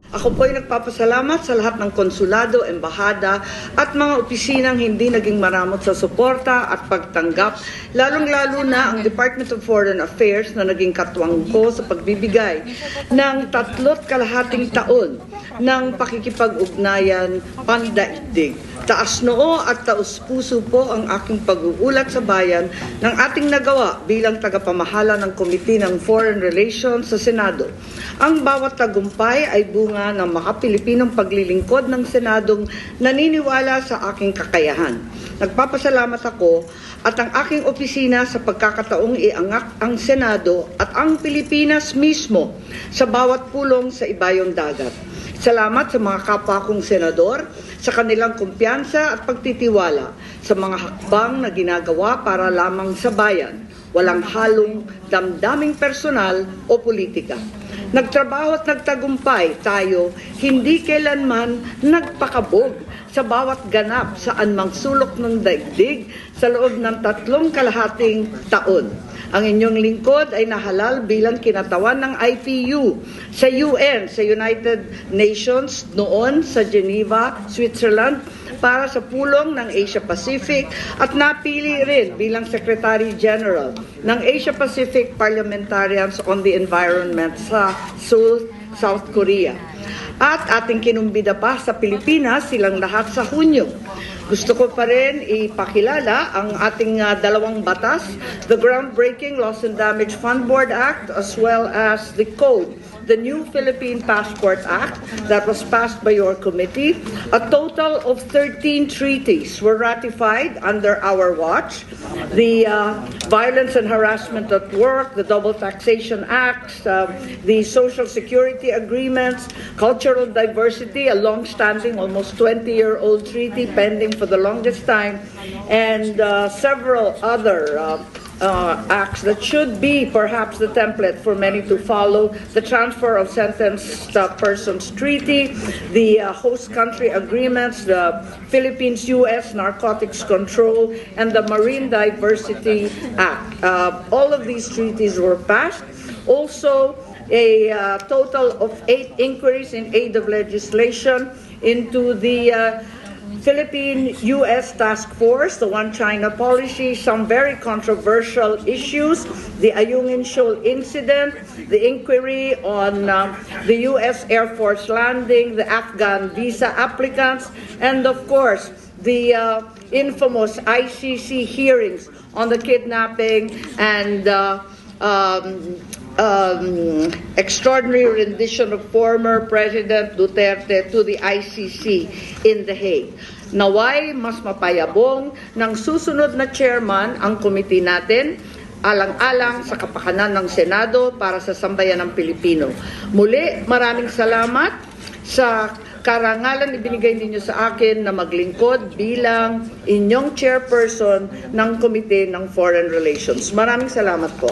Ako po ay nagpapasalamat sa lahat ng konsulado, embahada at mga opisinang hindi naging maramot sa suporta at pagtanggap, lalong-lalo na ang Department of Foreign Affairs na naging katuwang ko sa pagbibigay ng 3.5 taon ng pakikipag-ugnayan pandaigdig. Taas noo at taus-puso po ang aking pag-uulat sa bayan ng ating nagawa bilang tagapamahala ng Komite ng Foreign Relations sa Senado. Ang bawat tagumpay ay bunga ng makapilipinong paglilingkod ng Senadong naniniwala sa aking kakayahan. Nagpapasalamat ako at ang aking opisina sa pagkakataong iangat ang Senado at ang Pilipinas mismo sa bawat pulong sa ibayong dagat. Salamat sa mga kapwa kong senador sa kanilang kumpiyansa at pagtitiwala sa mga hakbang na ginagawa para lamang sa bayan, walang halong damdaming personal o politika. Nagtrabaho at nagtagumpay tayo, hindi kailanman nagpakabog sa bawat ganap sa anumang sulok ng daigdig sa loob ng 3.5 taon. Ang inyong lingkod ay nahalal bilang kinatawan ng IPU sa UN, sa United Nations, noon sa Geneva, Switzerland, para sa pulong ng Asia Pacific at napili rin bilang Secretary General ng Asia Pacific Parliamentarians on the Environment sa Seoul, South Korea. At ating kinumbida pa sa Pilipinas silang lahat sa Hunyo. Gusto ko pa rin ipakilala ang ating dalawang batas, the groundbreaking Loss and Damage Fund Board Act as well as the Code, the new Philippine Passport Act that was passed by your committee. A total of 13 treaties were ratified under our watch. The Violence and Harassment at Work, the Double Taxation Acts, the Social Security Agreements, Cultural Diversity, a long-standing, almost 20-year-old treaty pending for the longest time, and several other acts that should be perhaps the template for many to follow: the Transfer of Sentenced Persons Treaty, the Host Country Agreements, the Philippines-US Narcotics Control, and the Marine Diversity Act. All of these treaties were passed. Also, a total of 8 inquiries in aid of legislation into the Philippine-US Task Force, the One China policy, some very controversial issues, the Ayungin Shoal incident, the inquiry on the US Air Force landing, the Afghan visa applicants, and of course, the infamous ICC hearings on the kidnapping and extraordinary rendition of former President Duterte to the ICC in The Hague. Naway mas mapayabong ng susunod na chairman ang komite natin, alang-alang sa kapakanan ng Senado para sa sambayan ng Pilipino. Muli, maraming salamat sa karangalan ibinigay ninyo sa akin na maglingkod bilang inyong chairperson ng Komite ng Foreign Relations. Maraming salamat po.